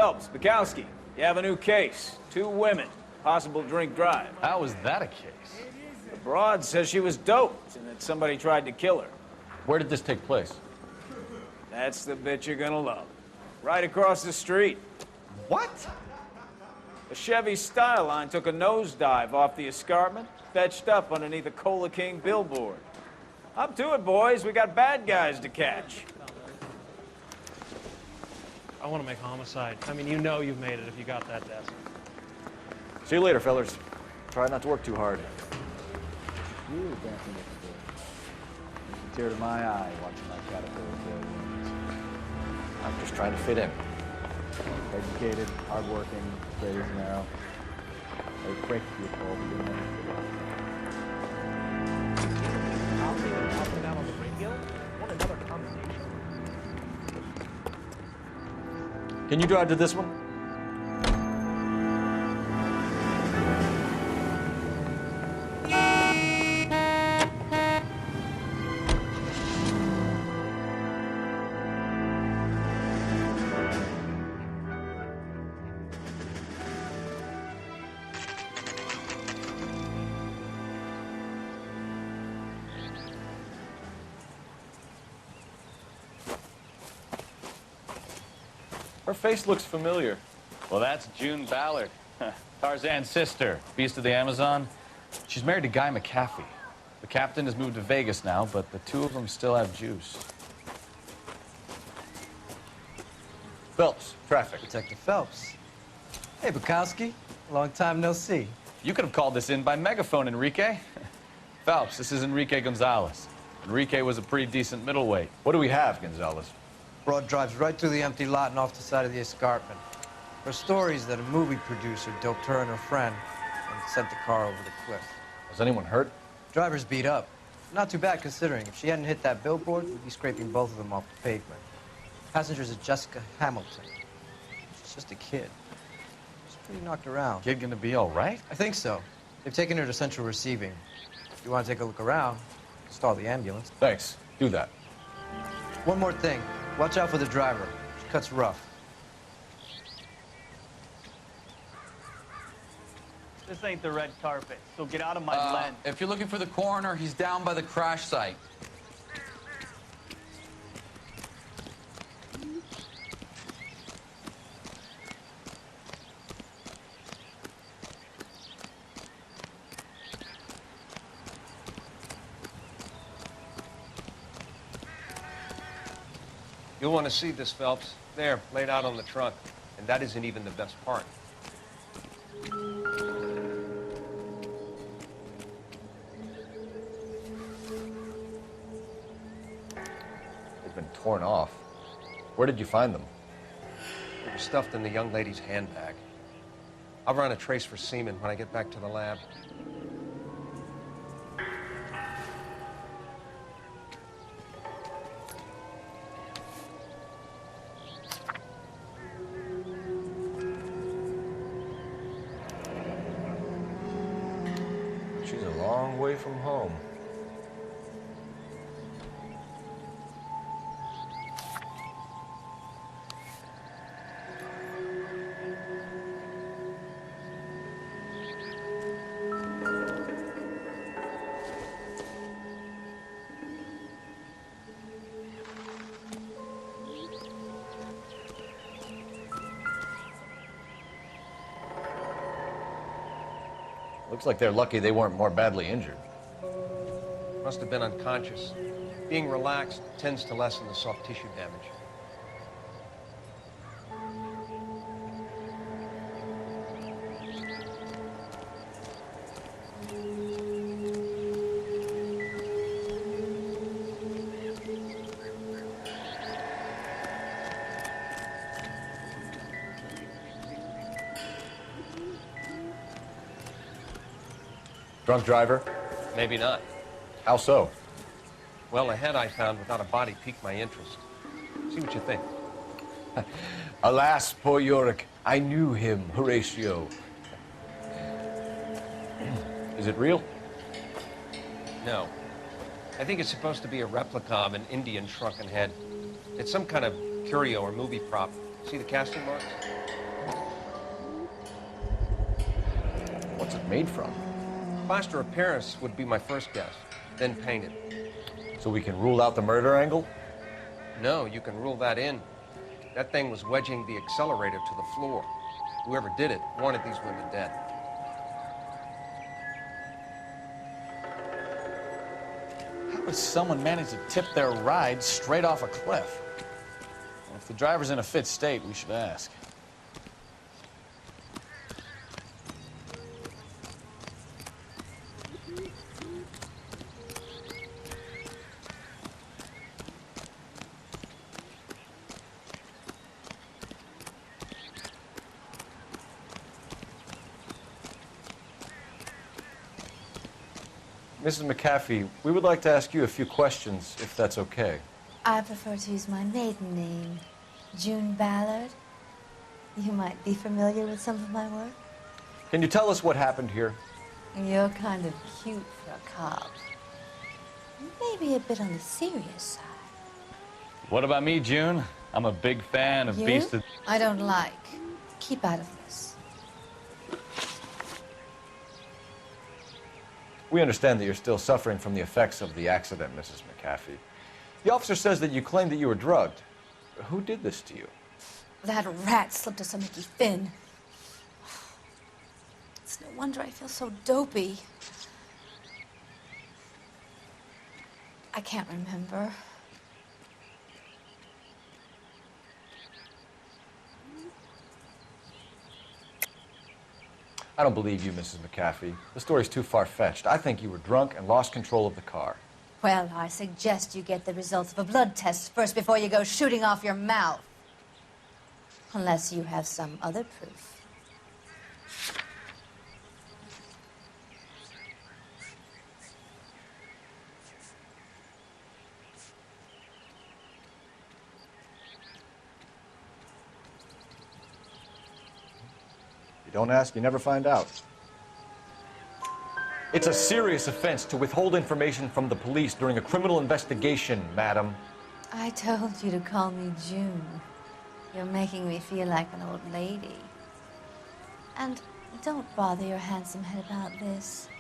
Phelps, Bukowski, you have a new case. 2 women, possible drink drive. How is that a case? The broad says she was doped and that somebody tried to kill her. Where did this take place? That's the bit you're gonna love. Right across the street. What? A Chevy Styline took a nosedive off the escarpment, fetched up underneath a Cola King billboard. Up to it, boys. We got bad guys to catch. I want to make homicide. I mean, you know you've made it if you got that desk. See you later, fellas. Try not to work too hard. You were dancing next door. There's a tear to my eye watching my caterpillar grow wings. I'm just trying to fit in. Educated, hardworking, straight as an arrow. They break you all the good men. I'll see what's happening out on the radio. Want another conversation? Can you drive to this one? Her face looks familiar. Well, that's June Ballard, Tarzan's sister, beast of the Amazon. She's married to Guy McAfee. The captain has moved to Vegas now, but the 2 of them still have juice. Phelps, traffic. Detective Phelps. Hey, Bukowski. Long time no see. You could have called this in by megaphone, Enrique. Phelps, this is Enrique Gonzalez. Enrique was a pretty decent middleweight. What do we have, Gonzalez? Broad drives right through the empty lot and off the side of the escarpment. Her story is that a movie producer doped her and her friend and sent the car over the cliff. Was anyone hurt? Driver's beat up. Not too bad considering. If she hadn't hit that billboard, we'd be scraping both of them off the pavement. Passenger's is Jessica Hamilton. She's just a kid. She's pretty knocked around. Kid gonna be all right? I think so. They've taken her to central receiving. If you want to take a look around, stall the ambulance. Thanks. Do that. One more thing. Watch out for the driver. She cuts rough. This ain't the red carpet, so get out of my lens. If you're looking for the coroner, he's down by the crash site. You'll want to see this, Phelps. There, laid out on the trunk. And that isn't even the best part. They've been torn off. Where did you find them? They were stuffed in the young lady's handbag. I'll run a trace for semen when I get back to the lab. She's a long way from home. Looks like they're lucky they weren't more badly injured. Must have been unconscious. Being relaxed tends to lessen the soft tissue damage. Drunk driver? Maybe not. How so? Well, the head I found without a body piqued my interest. See what you think. Alas, poor Yorick. I knew him, Horatio. Is it real? No. I think it's supposed to be a replica of an Indian shrunken head. It's some kind of curio or movie prop. See the casting marks? made from. Plaster of Paris would be my first guess, then painted. So we can rule out the murder angle? No, you can rule that in. That thing was wedging the accelerator to the floor. Whoever did it wanted these women dead. How would someone manage to tip their ride straight off a cliff? Well, if the driver's in a fit state, we should ask. Mrs. McAfee, we would like to ask you a few questions, if that's okay. I prefer to use my maiden name, June Ballard. You might be familiar with some of my work. Can you tell us what happened here? You're kind of cute for a cop. Maybe a bit on the serious side. What about me, June? I'm a big fan of You? Beast of... I don't like. Keep out of this. We understand that you're still suffering from the effects of the accident, Mrs. McAfee. The officer says that you claimed that you were drugged. Who did this to you? That rat slipped us some Mickey Finn. It's no wonder I feel so dopey. I can't remember. I don't believe you, Mrs. McAfee. The story's too far-fetched. I think you were drunk and lost control of the car. Well, I suggest you get the results of a blood test first before you go shooting off your mouth. Unless you have some other proof. You don't ask, you never find out. It's a serious offense to withhold information from the police during a criminal investigation, madam. I told you to call me June. You're making me feel like an old lady. And don't bother your handsome head about this.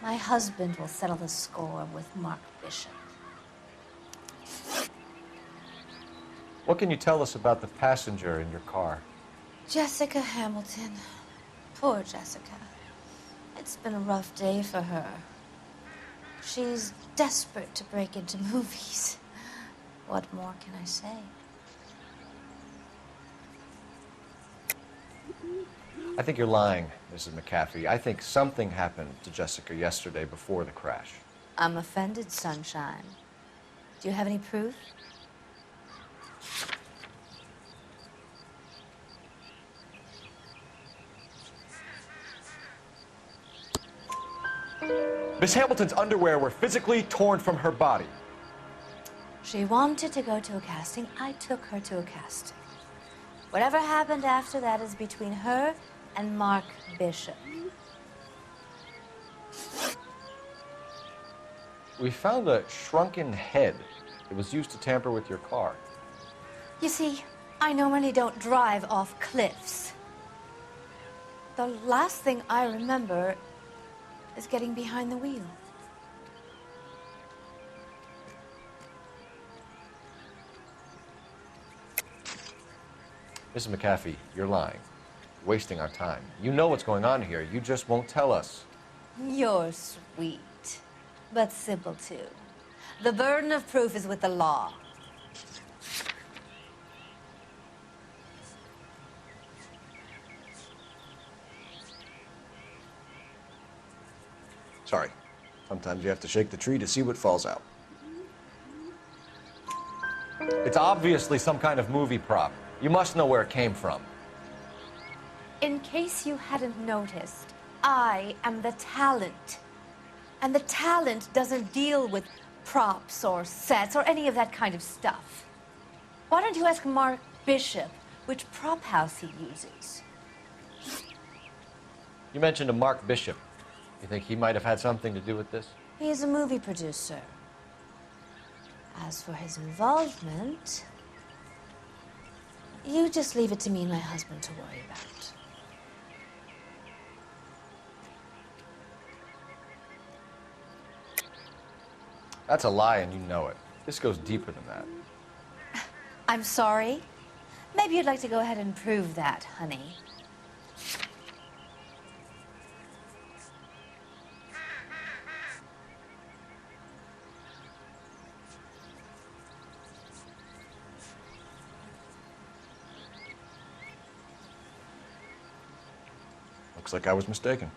My husband will settle the score with Mark Bishop. What can you tell us about the passenger in your car? Jessica Hamilton. Poor Jessica. It's been a rough day for her. She's desperate to break into movies. What more can I say? I think you're lying, Mrs. McAfee. I think something happened to Jessica yesterday before the crash. I'm offended, Sunshine. Do you have any proof? Miss Hamilton's underwear were physically torn from her body. She wanted to go to a casting. I took her to a casting. Whatever happened after that is between her and Mark Bishop. We found a shrunken head that was used to tamper with your car. You see, I normally don't drive off cliffs. The last thing I remember is getting behind the wheel. Mrs. McAfee, you're lying. You're wasting our time. You know what's going on here. You just won't tell us. You're sweet, but simple too. The burden of proof is with the law. Sorry. Sometimes you have to shake the tree to see what falls out. It's obviously some kind of movie prop. You must know where it came from. In case you hadn't noticed, I am the talent. And the talent doesn't deal with props or sets or any of that kind of stuff. Why don't you ask Mark Bishop which prop house he uses? You mentioned a Mark Bishop. You think he might have had something to do with this? He's a movie producer. As for his involvement, you just leave it to me and my husband to worry about. That's a lie, and you know it. This goes deeper than that. I'm sorry. Maybe you'd like to go ahead and prove that, honey. Looks like I was mistaken.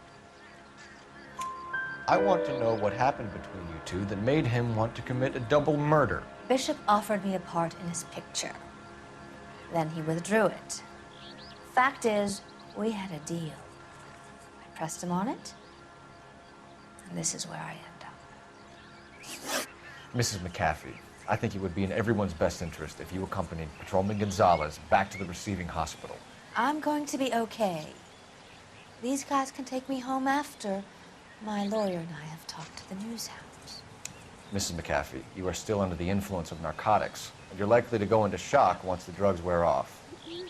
I want to know what happened between you two that made him want to commit a double murder. Bishop offered me a part in his picture. Then he withdrew it. Fact is, we had a deal. I pressed him on it, and this is where I end up. Mrs. McAfee, I think it would be in everyone's best interest if you accompanied Patrolman Gonzalez back to the receiving hospital. I'm going to be okay. These guys can take me home after my lawyer and I have talked to the news hounds. Mrs. McAfee, you are still under the influence of narcotics, and you're likely to go into shock once the drugs wear off.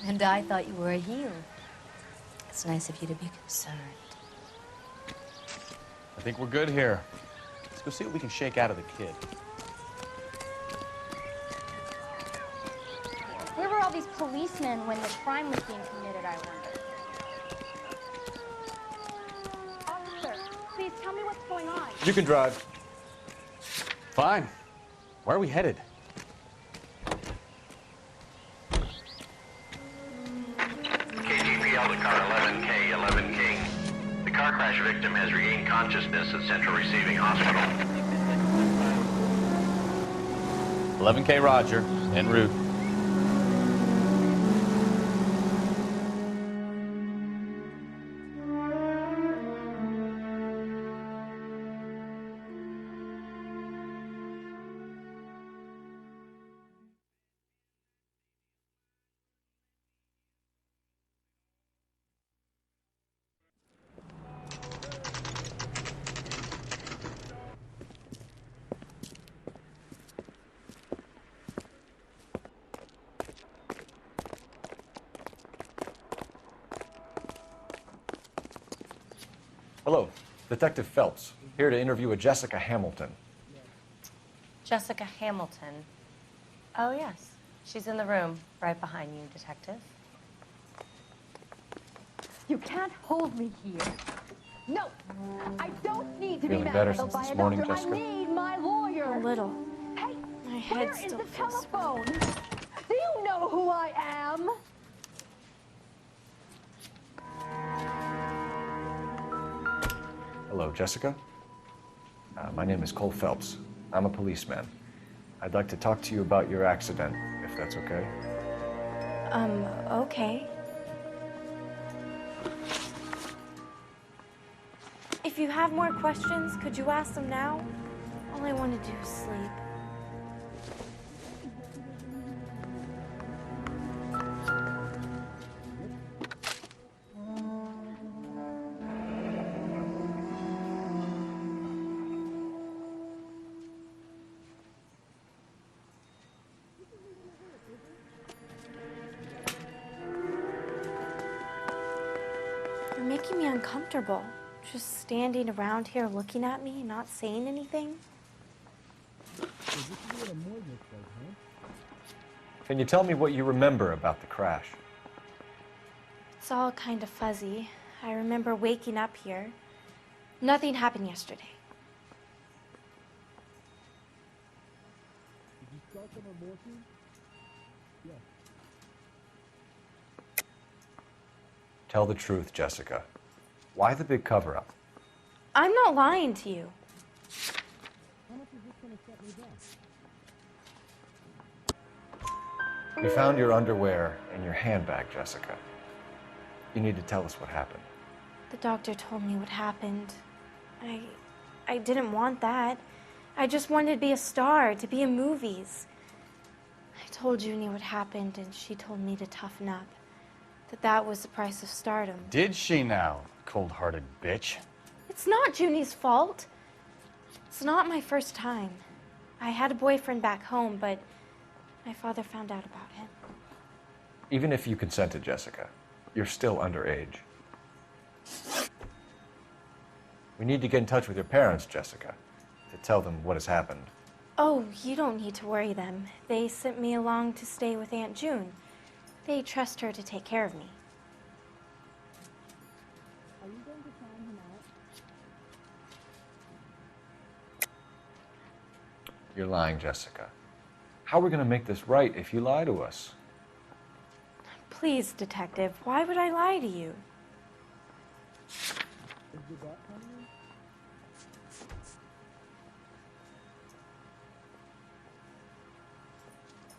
And I thought you were a heel. It's nice of you to be concerned. I think we're good here. Let's go see what we can shake out of the kid. Where were all these policemen when the crime was being committed, I wonder? Officer, please tell me what's going on. You can drive. Fine. Where are we headed? KGPL to car 11K, 11 King. The car crash victim has regained consciousness at Central Receiving Hospital. 11K Roger, en route. Hello, Detective Phelps, here to interview a Jessica Hamilton. Jessica Hamilton. Oh, yes. She's in the room right behind you, Detective. You can't hold me here. No, I don't need to Feeling be better manhandled since by this a morning, doctor. Jessica? I need my lawyer. A little. Hey, My head where is still the feels telephone? Do you know who I am? Hello, Jessica. My name is Cole Phelps. I'm a policeman. I'd like to talk to you about your accident, if that's okay. Okay. If you have more questions, could you ask them now? All I want to do is sleep. You're making me uncomfortable. Just standing around here looking at me, not saying anything. Can you tell me what you remember about the crash? It's all kind of fuzzy. I remember waking up here. Nothing happened yesterday. Tell the truth, Jessica. Why the big cover-up? I'm not lying to you. We found your underwear in your handbag, Jessica. You need to tell us what happened. The doctor told me what happened. I didn't want that. I just wanted to be a star, to be in movies. I told Junie what happened, and she told me to toughen up. That was the price of stardom. Did she now, cold-hearted bitch? It's not Junie's fault. It's not my first time. I had a boyfriend back home, but my father found out about him. Even if you consented, Jessica, you're still underage. We need to get in touch with your parents, Jessica, to tell them what has happened. Oh, you don't need to worry them. They sent me along to stay with Aunt June. They trust her to take care of me. Are you going to sign him out? You're lying, Jessica. How are we going to make this right if you lie to us? Please, Detective, why would I lie to you? Is your dad coming?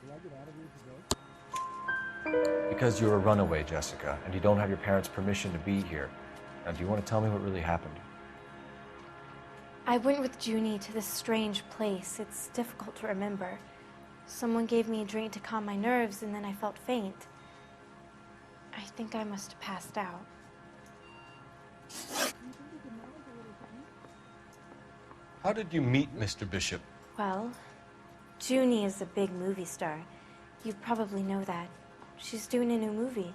Will I get out of here today? Because you're a runaway, Jessica, and you don't have your parents' permission to be here. Now, do you want to tell me what really happened? I went with Junie to this strange place. It's difficult to remember. Someone gave me a drink to calm my nerves, and then I felt faint. I think I must have passed out. How did you meet Mr. Bishop? Well, Junie is a big movie star. You probably know that. She's doing a new movie.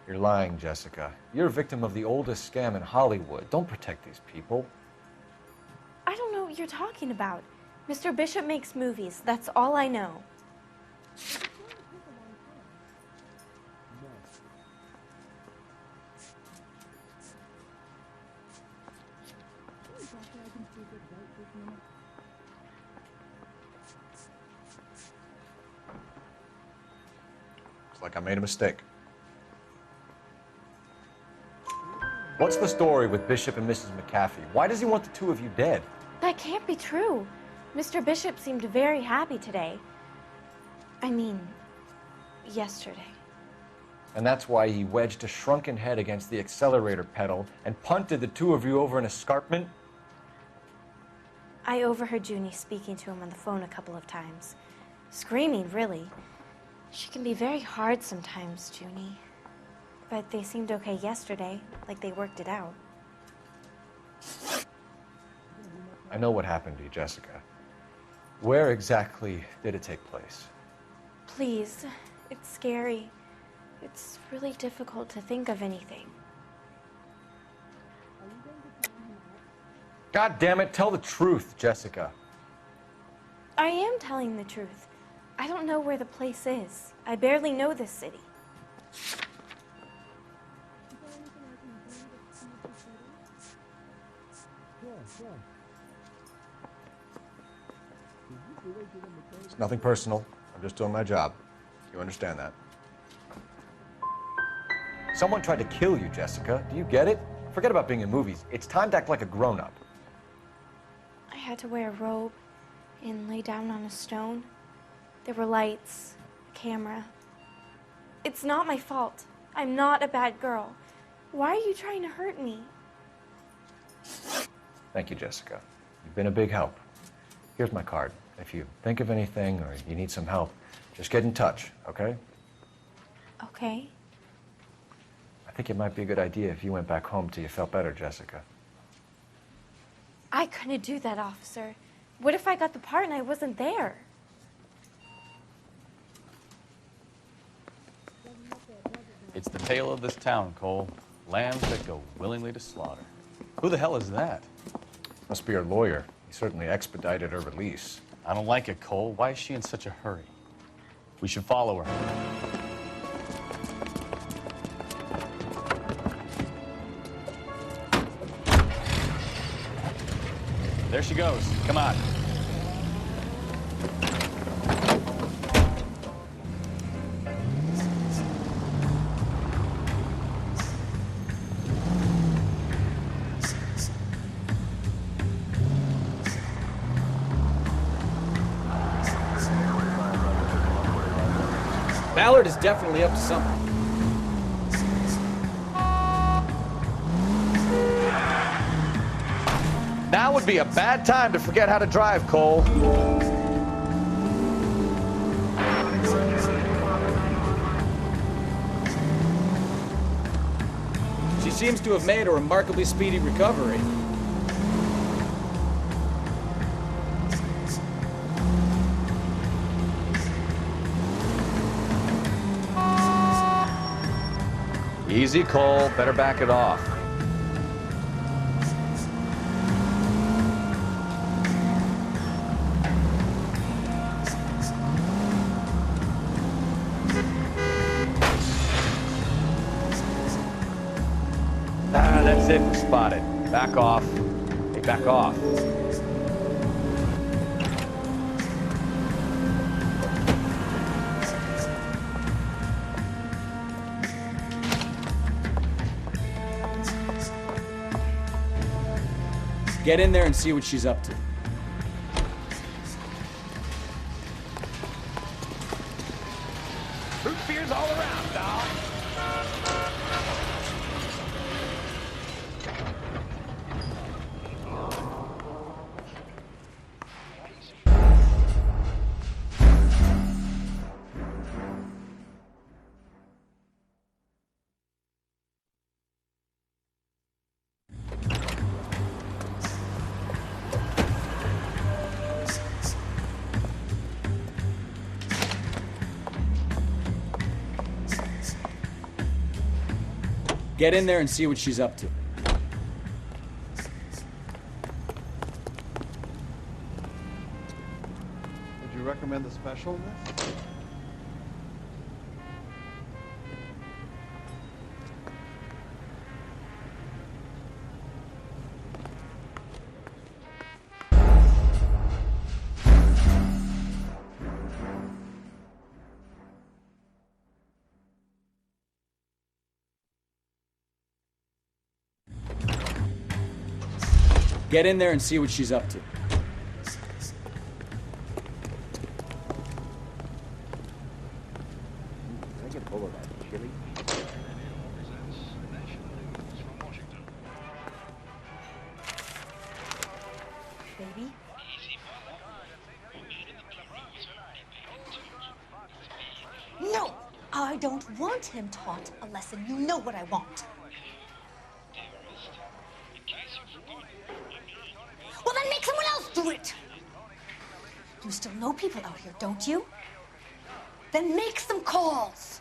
You're lying, Jessica. You're a victim of the oldest scam in Hollywood. Don't protect these people. I don't know what you're talking about. Mr. Bishop makes movies. That's all I know. Looks like I made a mistake. What's the story with Bishop and Mrs. McAfee? Why does he want the two of you dead? That can't be true. Mr. Bishop seemed very happy today. I mean, yesterday. And that's why he wedged a shrunken head against the accelerator pedal and punted the two of you over an escarpment? I overheard Junie speaking to him on the phone a couple of times. Screaming, really. She can be very hard sometimes, Junie. But they seemed okay yesterday, like they worked it out. I know what happened to you, Jessica. Where exactly did it take place? Please, it's scary. It's really difficult to think of anything. God damn it, tell the truth, Jessica. I am telling the truth. I don't know where the place is. I barely know this city. It's nothing personal. I'm just doing my job. You understand that? Someone tried to kill you, Jessica. Do you get it? Forget about being in movies. It's time to act like a grown-up. I had to wear a robe and lay down on a stone. There were lights, a camera. It's not my fault. I'm not a bad girl. Why are you trying to hurt me? Thank you, Jessica. You've been a big help. Here's my card. If you think of anything or you need some help, just get in touch, okay? Okay. I think it might be a good idea if you went back home till you felt better, Jessica. I couldn't do that, officer. What if I got the part and I wasn't there? It's the tale of this town, Cole. Lambs that go willingly to slaughter. Who the hell is that? Must be her lawyer. He certainly expedited her release. I don't like it, Cole. Why is she in such a hurry? We should follow her. There she goes. Come on. Ballard is definitely up to something. Now would be a bad time to forget how to drive, Cole. She seems to have made a remarkably speedy recovery. Easy, Cole. Better back it off. Ah, that's it. Spotted. Back off. Hey, back off. Get in there and see what she's up to. Root beers all around, dog. Get in there and see what she's up to. Would you recommend the special in this? Get in there and see what she's up to. Can I get a bowl of that chili? Baby? No! I don't want him taught a lesson. You know what I want. Well, then make someone else do it! You still know people out here, don't you? Then make some calls!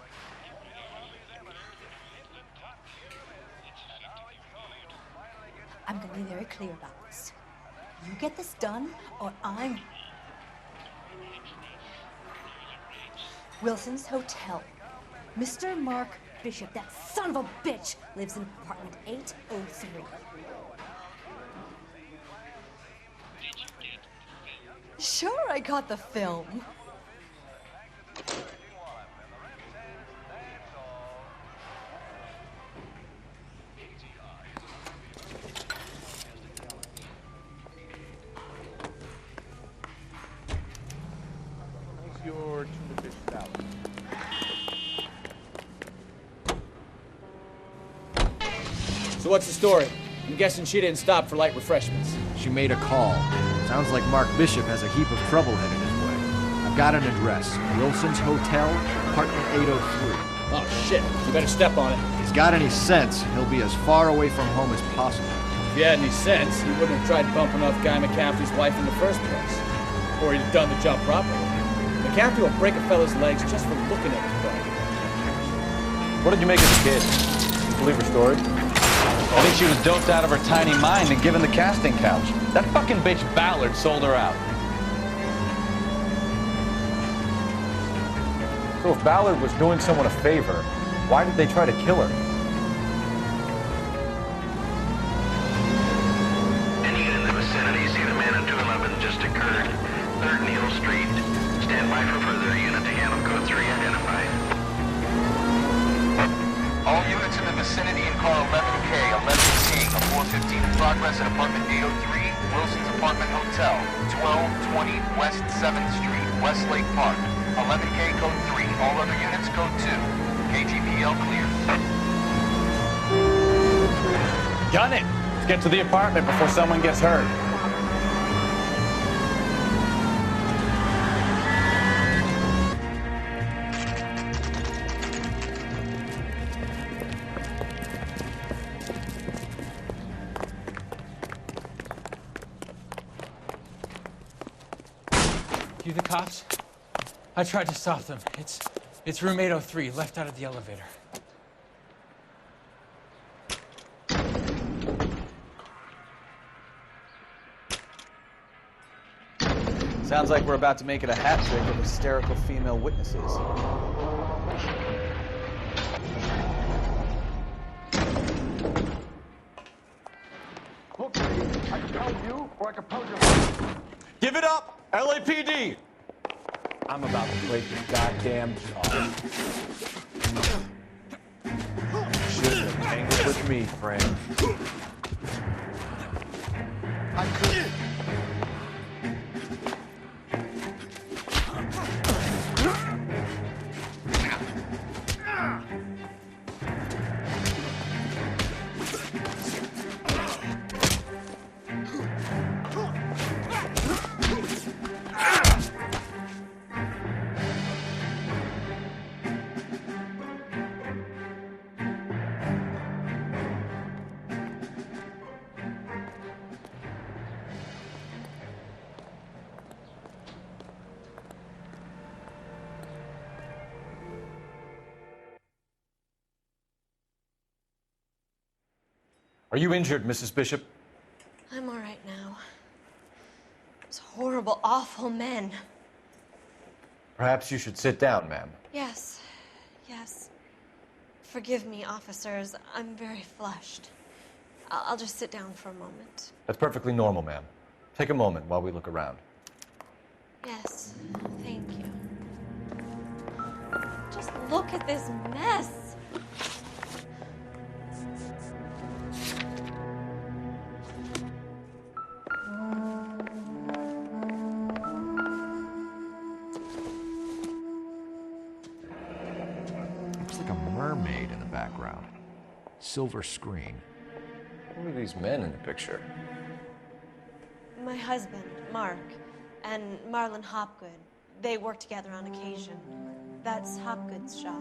I'm gonna be very clear about this. You get this done, or I'm... Wilson's Hotel. Mr. Mark Bishop, that son of a bitch, lives in apartment 803. Sure, I got the film. What's your tuna fish salad? So what's the story? I'm guessing she didn't stop for light refreshments. She made a call. Sounds like Mark Bishop has a heap of trouble headed his way. I've got an address. Wilson's Hotel, apartment 803. Oh, shit. You better step on it. If he's got any sense, he'll be as far away from home as possible. If he had any sense, he wouldn't have tried bumping off Guy McCaffrey's wife in the first place. Or he'd have done the job properly. McCaffrey will break a fella's legs just for looking at his body. What did you make as a kid? You believe her story? I think she was doped out of her tiny mind and given the casting couch. That fucking bitch Ballard sold her out. So if Ballard was doing someone a favor, why did they try to kill her? Any unit in the vicinity, see the man at 211 just occurred. 3rd Neal Street. Stand by for further unit to handle code 3 identified. All units in the vicinity in car 11K, 11 King, a 415 in progress at apartment 803, Wilson's Apartment Hotel, 1220 West 7th Street, Westlake Park. 11K code 3, all other units code 2. KGPL clear. Gun it! Let's get to the apartment before someone gets hurt. You the cops? I tried to stop them. It's room 803, left out of the elevator. Sounds like we're about to make it a hat trick of hysterical female witnesses. Look, I can tell you, or I can tell you. Give it up, LAPD! I'm about to break your goddamn jaw. Shouldn't have tangled with me, friend. Are you injured, Mrs. Bishop? I'm all right now. Those horrible, awful men. Perhaps you should sit down, ma'am. Yes, yes. Forgive me, officers. I'm very flushed. I'll just sit down for a moment. That's perfectly normal, ma'am. Take a moment while we look around. Yes, thank you. Just look at this mess. Looks like a mermaid in the background. Silver screen. Who are these men in the picture? My husband, Mark, and Marlon Hopgood. They work together on occasion. That's Hopgood's shop.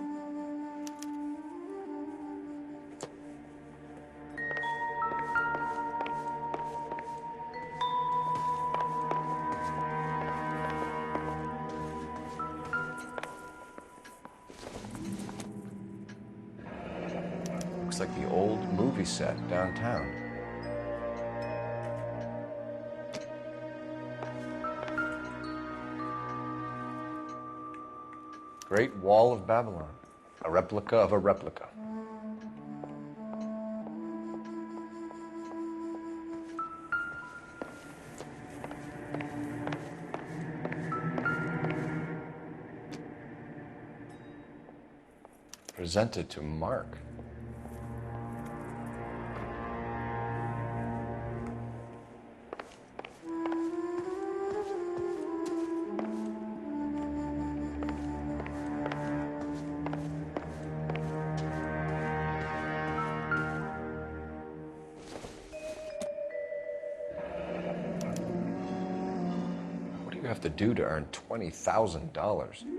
Looks like the old movie set downtown. Great Wall of Babylon. A replica of a replica. Presented to Mark. What do you have to do to earn $20,000?